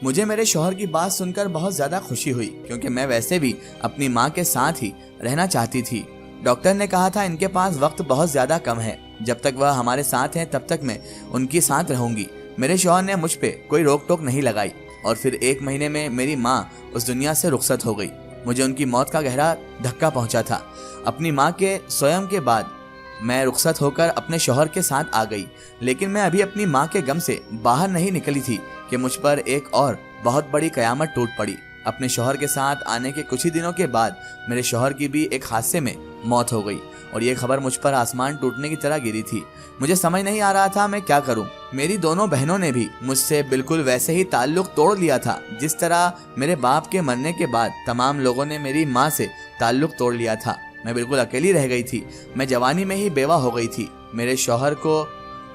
मुझे मेरे शौहर की बात सुनकर बहुत ज़्यादा खुशी हुई, क्योंकि मैं वैसे भी अपनी माँ के साथ ही रहना चाहती थी। डॉक्टर ने कहा था इनके पास वक्त बहुत ज़्यादा कम है, जब तक वह हमारे साथ हैं तब तक मैं उनके साथ रहूंगी। मेरे शौहर ने मुझ पे कोई रोक टोक नहीं लगाई और फिर 1 महीने में मेरी माँ उस दुनिया से रुखसत हो गई। मुझे उनकी मौत का गहरा धक्का पहुंचा था। अपनी माँ के स्वयं के बाद मैं रुखसत होकर अपने शौहर के साथ आ गई, लेकिन मैं अभी अपनी माँ के गम से बाहर नहीं निकली थी कि मुझ पर एक और बहुत बड़ी कयामत टूट पड़ी। अपने शौहर के साथ आने के कुछ ही दिनों के बाद मेरे शौहर की भी एक हादसे में मौत हो गई और ये खबर मुझ पर आसमान टूटने की तरह गिरी थी। मुझे समझ नहीं आ रहा था मैं क्या करूं। मेरी दोनों बहनों ने भी मुझसे बिल्कुल वैसे ही ताल्लुक तोड़ लिया था जिस तरह मेरे बाप के मरने के बाद तमाम लोगों ने मेरी माँ से ताल्लुक तोड़ लिया था। मैं बिल्कुल अकेली रह गई थी। मैं जवानी में ही बेवा हो गई थी। मेरे शौहर को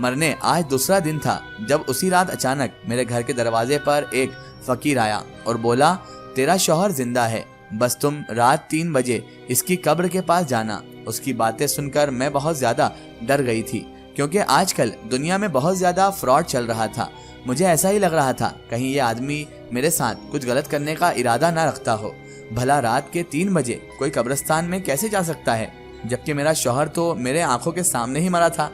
मरने आज दूसरा दिन था जब उसी रात अचानक मेरे घर के दरवाजे पर एक फकीर आया और बोला, तेरा शौहर जिंदा है, बस तुम रात 3 बजे इसकी कब्र के पास जाना। उसकी बातें सुनकर मैं बहुत ज्यादा डर गई थी, क्योंकि आजकल दुनिया में बहुत ज्यादा फ्रॉड चल रहा था। मुझे ऐसा ही लग रहा था कहीं ये आदमी मेरे साथ कुछ गलत करने का इरादा ना रखता हो। भला रात के 3 बजे कोई कब्रिस्तान में कैसे जा सकता है, जबकि मेरा शौहर तो मेरे आंखों के सामने ही मरा था।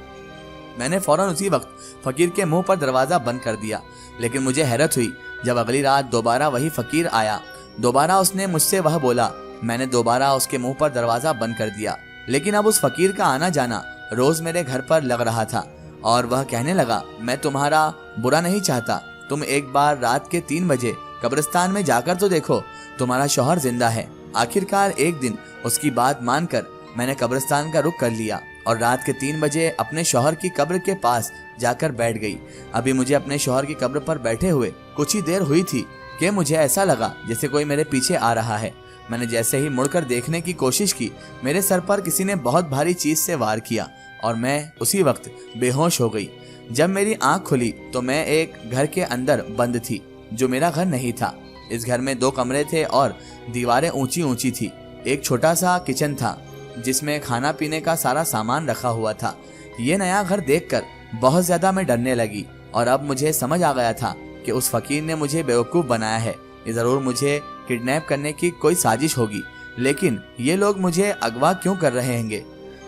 मैंने फौरन उसी वक्त फकीर के मुंह पर दरवाजा बंद कर दिया, लेकिन मुझे हैरत हुई जब अगली रात दोबारा वही फकीर आया। दोबारा उसने मुझसे वह बोला। मैंने दोबारा उसके मुंह पर दरवाजा बंद कर दिया, लेकिन अब उस फकीर का आना जाना रोज मेरे घर पर लग रहा था और वह कहने लगा, मैं तुम्हारा बुरा नहीं चाहता, तुम एक बार रात के 3 बजे कब्रिस्तान में जाकर तो देखो, तुम्हारा शौहर जिंदा है। आखिरकार एक दिन उसकी बात मानकर मैंने कब्रिस्तान का रुख कर लिया और रात के 3 बजे अपने शौहर की कब्र के पास जाकर बैठ गई। अभी मुझे अपने शौहर की कब्र पर बैठे हुए कुछ ही देर हुई थी कि मुझे ऐसा लगा जैसे कोई मेरे पीछे आ रहा है। मैंने जैसे ही मुड़कर देखने की कोशिश की, मेरे सर पर किसी ने बहुत भारी चीज से वार किया और मैं उसी वक्त बेहोश हो गई। जब मेरी आंख खुली तो मैं एक घर के अंदर बंद थी, जो मेरा घर नहीं था। इस घर में 2 कमरे थे और दीवारें ऊंची ऊंची थी। एक छोटा सा किचन था जिसमें खाना पीने का सारा सामान रखा हुआ था। ये नया घर देखकर बहुत ज्यादा मैं डरने लगी और अब मुझे समझ आ गया था कि उस फकीर ने मुझे बेवकूफ बनाया है। ये जरूर मुझे किडनैप करने की कोई साजिश होगी, लेकिन ये लोग मुझे अगवा क्यों कर रहे होंगे?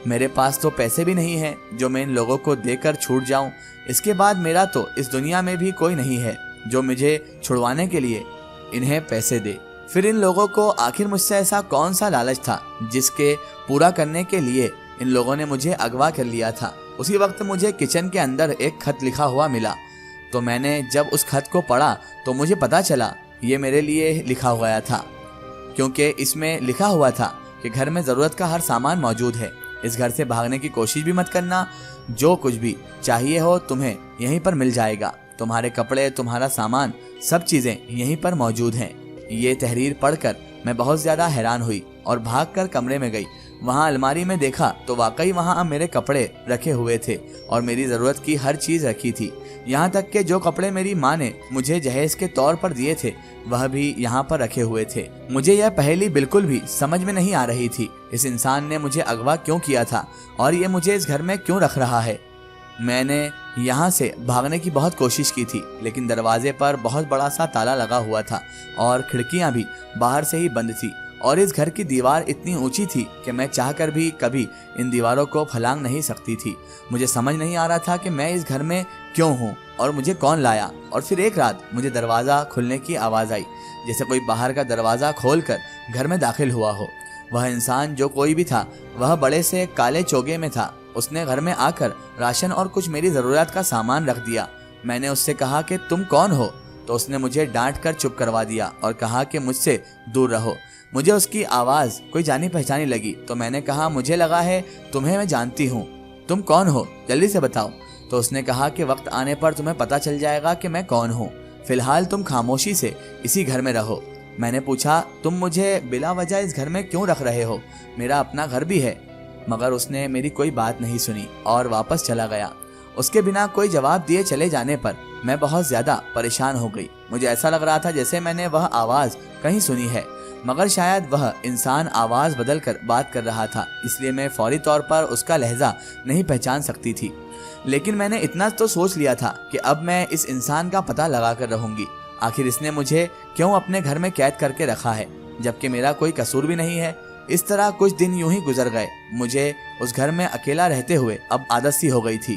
मेरे पास तो पैसे भी नहीं है जो मैं इन लोगों को देकर छूट जाऊं। इसके बाद मेरा तो इस दुनिया में भी कोई नहीं है जो मुझे छुड़वाने के लिए इन्हें पैसे दे। फिर इन लोगों को आखिर मुझसे ऐसा कौन सा लालच था जिसके पूरा करने के लिए इन लोगों ने मुझे अगवा कर लिया था? उसी वक्त मुझे किचन के अंदर एक खत लिखा हुआ मिला, तो मैंने जब उस खत को पढ़ा तो मुझे पता चला ये मेरे लिए लिखा हुआ था, क्योंकि इसमें लिखा हुआ था कि घर में ज़रूरत का हर सामान मौजूद है। इस घर से भागने की कोशिश भी मत करना। जो कुछ भी चाहिए हो तुम्हें यहीं पर मिल जाएगा। तुम्हारे कपड़े, तुम्हारा सामान, सब चीज़ें यहीं पर मौजूद हैं। ये तहरीर पढ़कर मैं बहुत ज़्यादा हैरान हुई और भागकर कमरे में गई। वहाँ अलमारी में देखा तो वाकई वहाँ मेरे कपड़े रखे हुए थे और मेरी ज़रूरत की हर चीज़ रखी थी। यहाँ तक कि जो कपड़े मेरी माँ ने मुझे जहेज के तौर पर दिए थे वह भी यहाँ पर रखे हुए थे। मुझे यह पहेली बिल्कुल भी समझ में नहीं आ रही थी। इस इंसान ने मुझे अगवा क्यों किया था और ये मुझे इस घर में क्यों रख रहा है? मैंने यहाँ से भागने की बहुत कोशिश की थी, लेकिन दरवाजे पर बहुत बड़ा सा ताला लगा हुआ था और खिड़कियाँ भी बाहर से ही बंद थी और इस घर की दीवार इतनी ऊंची थी कि मैं चाहकर भी कभी इन दीवारों को फलांग नहीं सकती थी। मुझे समझ नहीं आ रहा था कि मैं इस घर में क्यों हूँ और मुझे कौन लाया। और फिर एक रात मुझे दरवाज़ा खुलने की आवाज़ आई, जैसे कोई बाहर का दरवाज़ा खोलकर घर में दाखिल हुआ हो। वह इंसान जो कोई भी था वह बड़े से काले चोगे में था। उसने घर में आकर राशन और कुछ मेरी ज़रूरत का सामान रख दिया। मैंने उससे कहा कि तुम कौन हो, तो उसने मुझे डांट कर चुप करवा दिया और कहा कि मुझसे दूर रहो। मुझे उसकी आवाज़ कोई जानी पहचानी लगी, तो मैंने कहा मुझे लगा है तुम्हें मैं जानती हूँ, तुम कौन हो, जल्दी से बताओ। तो उसने कहा कि वक्त आने पर तुम्हें पता चल जाएगा कि मैं कौन हूँ, फिलहाल तुम खामोशी से इसी घर में रहो। मैंने पूछा तुम मुझे बिला वजह इस घर में क्यों रख रहे हो, मेरा अपना घर भी है। मगर उसने मेरी कोई बात नहीं सुनी और वापस चला गया। उसके बिना कोई जवाब दिए चले जाने पर मैं बहुत ज़्यादा परेशान हो गई। मुझे ऐसा लग रहा था जैसे मैंने वह आवाज़ कहीं सुनी है, मगर शायद वह इंसान आवाज़ बदल कर बात कर रहा था, इसलिए मैं फौरी तौर पर उसका लहजा नहीं पहचान सकती थी। लेकिन मैंने इतना तो सोच लिया था कि अब मैं इस इंसान का पता लगा कर रहूँगी। आखिर इसने मुझे क्यों अपने घर में कैद करके रखा है, जबकि मेरा कोई कसूर भी नहीं है। इस तरह कुछ दिन यूं ही गुजर गए। मुझे उस घर में अकेला रहते हुए अब आदत सी हो गई थी,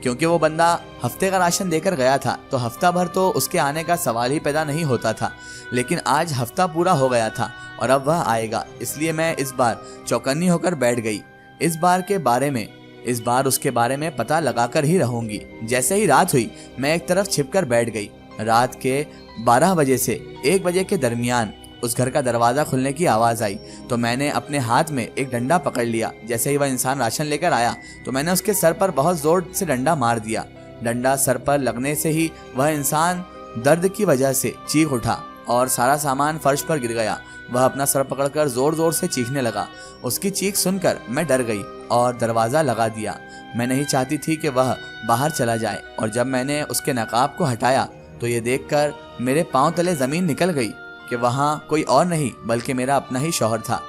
क्योंकि वो बंदा हफ्ते का राशन देकर गया था तो हफ्ता भर तो उसके आने का सवाल ही पैदा नहीं होता था। लेकिन आज हफ्ता पूरा हो गया था और अब वह आएगा, इसलिए मैं इस बार चौकन्नी होकर बैठ गई। इस बार उसके बारे में पता लगाकर ही रहूंगी। जैसे ही रात हुई मैं एक तरफ छिपकर बैठ गई। रात के 12 बजे से 1 बजे के दरमियान उस घर का दरवाजा खुलने की आवाज आई तो मैंने अपने हाथ में एक डंडा पकड़ लिया। जैसे ही वह इंसान राशन लेकर आया तो मैंने उसके सर पर बहुत जोर से डंडा मार दिया। डंडा सर पर लगने से ही वह इंसान दर्द की वजह से चीख उठा और सारा सामान फर्श पर गिर गया। वह अपना सर पकड़कर जोर जोर से चीखने लगा। उसकी चीख सुनकर मैं डर गई और दरवाजा लगा दिया। मैं नहीं चाहती थी कि वह बाहर चला जाए, और जब मैंने उसके नकाब को हटाया तो ये देखकर मेरे पांव तले जमीन निकल गई कि वहाँ कोई और नहीं बल्कि मेरा अपना ही शौहर था,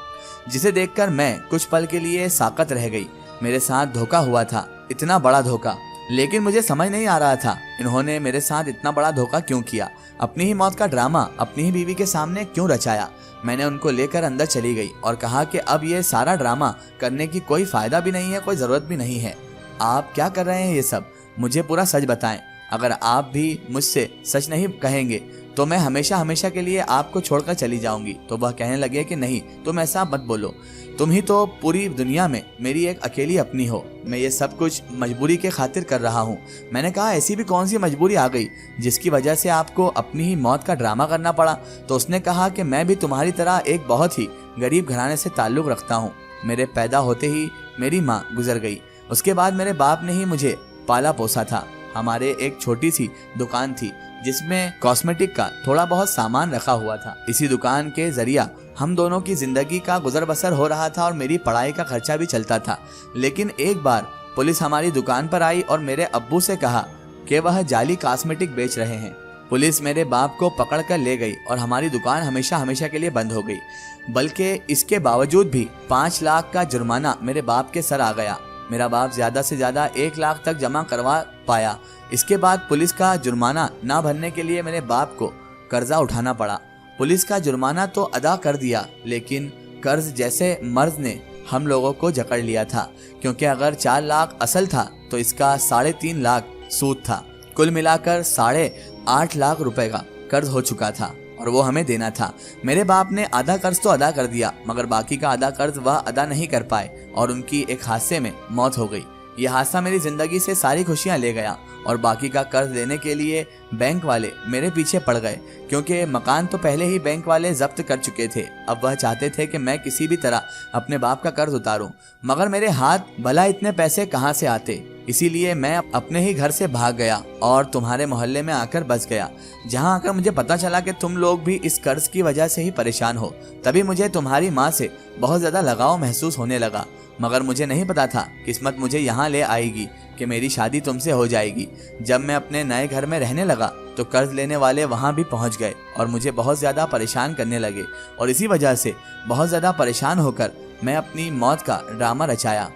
जिसे देखकर मैं कुछ पल के लिए साकत रह गई। मेरे साथ धोखा हुआ था, इतना बड़ा धोखा, लेकिन मुझे समझ नहीं आ रहा था इन्होंने मेरे साथ इतना बड़ा धोखा क्यों किया। अपनी ही मौत का ड्रामा अपनी ही बीवी के सामने क्यों रचाया। मैंने उनको लेकर अंदर चली गई और कहा कि अब ये सारा ड्रामा करने की कोई फायदा भी नहीं है, कोई जरूरत भी नहीं है। आप क्या कर रहे हैं ये सब, मुझे पूरा सच बताएं। अगर आप भी मुझसे सच नहीं कहेंगे तो मैं हमेशा हमेशा के लिए आपको छोड़कर चली जाऊंगी। तो वह कहने लगे कि नहीं, तुम ऐसा मत बोलो, तुम ही तो पूरी दुनिया में मेरी एक अकेली अपनी हो। मैं ये सब कुछ मजबूरी के खातिर कर रहा हूँ। मैंने कहा ऐसी भी कौन सी मजबूरी आ गई जिसकी वजह से आपको अपनी ही मौत का ड्रामा करना पड़ा। तो उसने कहा कि मैं भी तुम्हारी तरह एक बहुत ही गरीब घराने से ताल्लुक़ रखता हूँ। मेरे पैदा होते ही मेरी माँ गुजर गई। उसके बाद मेरे बाप ने ही मुझे पाला पोसा था। हमारे एक छोटी सी दुकान थी जिसमें कॉस्मेटिक का थोड़ा बहुत सामान रखा हुआ था। इसी दुकान के जरिया हम दोनों की जिंदगी का गुजर बसर हो रहा था और मेरी पढ़ाई का खर्चा भी चलता था। लेकिन एक बार पुलिस हमारी दुकान पर आई और मेरे अब्बू से कहा कि वह जाली कॉस्मेटिक बेच रहे हैं। पुलिस मेरे बाप को पकड़ कर ले गई और हमारी दुकान हमेशा हमेशा के लिए बंद हो गई। बल्कि इसके बावजूद भी 5 लाख का जुर्माना मेरे बाप के सर आ गया। मेरा बाप ज्यादा से ज्यादा 1 लाख तक जमा करवा पाया। इसके बाद पुलिस का जुर्माना ना भरने के लिए मेरे बाप को कर्जा उठाना पड़ा। पुलिस का जुर्माना तो अदा कर दिया, लेकिन कर्ज जैसे मर्ज ने हम लोगों को जकड़ लिया था, क्योंकि अगर 4 लाख असल था तो इसका 3.5 लाख सूद था। कुल मिलाकर 8.5 लाख रुपए का कर्ज हो चुका था और वो हमें देना था। मेरे बाप ने आधा कर्ज तो अदा कर दिया, मगर बाकी का आधा कर्ज वह अदा नहीं कर पाए और उनकी एक हादसे में मौत हो गई। यह हादसा मेरी जिंदगी से सारी खुशियां ले गया और बाकी का कर्ज देने के लिए बैंक वाले मेरे पीछे पड़ गए, क्योंकि मकान तो पहले ही बैंक वाले जब्त कर चुके थे। अब वह चाहते थे कि मैं किसी भी तरह अपने बाप का कर्ज उतारूं, मगर मेरे हाथ भला इतने पैसे कहां से आते। इसीलिए मैं अपने ही घर से भाग गया और तुम्हारे मोहल्ले में आकर बस गया। जहां आकर मुझे पता चला कि तुम लोग भी इस कर्ज की वजह से ही परेशान हो। तभी मुझे तुम्हारी माँ से बहुत ज्यादा लगाव महसूस होने लगा, मगर मुझे नहीं पता था किस्मत मुझे यहाँ ले आएगी कि मेरी शादी तुमसे हो जाएगी। जब मैं अपने नए घर में रहने लगा तो कर्ज लेने वाले वहाँ भी पहुँच गए और मुझे बहुत ज़्यादा परेशान करने लगे, और इसी वजह से बहुत ज़्यादा परेशान होकर मैं अपनी मौत का ड्रामा रचाया।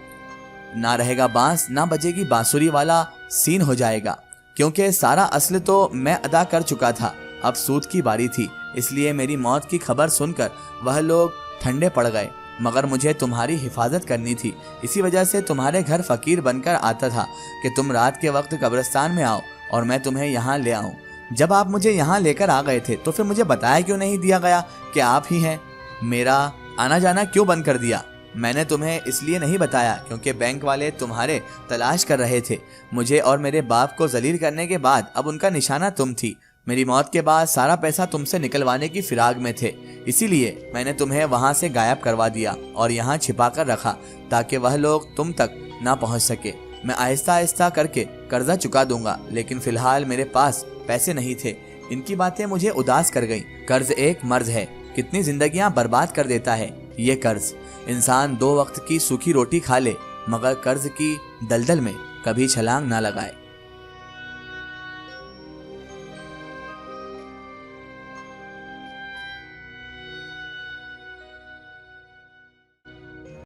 ना रहेगा बांस ना बजेगी बांसुरी वाला सीन हो जाएगा, क्योंकि सारा असल तो मैं अदा कर चुका था। अब सूद की बारी थी, इसलिए मेरी मौत की खबर सुनकर वह लोग ठंडे पड़ गए, मगर मुझे तुम्हारी हिफाजत करनी थी। इसी वजह से तुम्हारे घर फकीर बनकर आता था कि तुम रात के वक्त कब्रिस्तान में आओ और मैं तुम्हें यहाँ ले आऊँ। जब आप मुझे यहाँ लेकर आ गए थे तो फिर मुझे बताया क्यों नहीं दिया गया कि आप ही हैं? मेरा आना जाना क्यों बंद कर दिया? मैंने तुम्हें इसलिए नहीं बताया क्योंकि बैंक वाले तुम्हारे तलाश कर रहे थे। मुझे और मेरे बाप को जलील करने के बाद अब उनका निशाना तुम थी। मेरी मौत के बाद सारा पैसा तुमसे निकलवाने की फिराक में थे, इसीलिए मैंने तुम्हें वहां से गायब करवा दिया और यहाँ छिपा कर रखा ताकि वह लोग तुम तक ना पहुँच सके। मैं आहिस्ता आहिस्ता करके कर्जा चुका दूंगा, लेकिन फिलहाल मेरे पास पैसे नहीं थे। इनकी बातें मुझे उदास कर गईं। कर्ज एक मर्ज है, कितनी जिंदगियां बर्बाद कर देता है ये कर्ज। इंसान 2 वक्त की सूखी रोटी खा ले, मगर कर्ज की दलदल में कभी छलांग ना लगाए।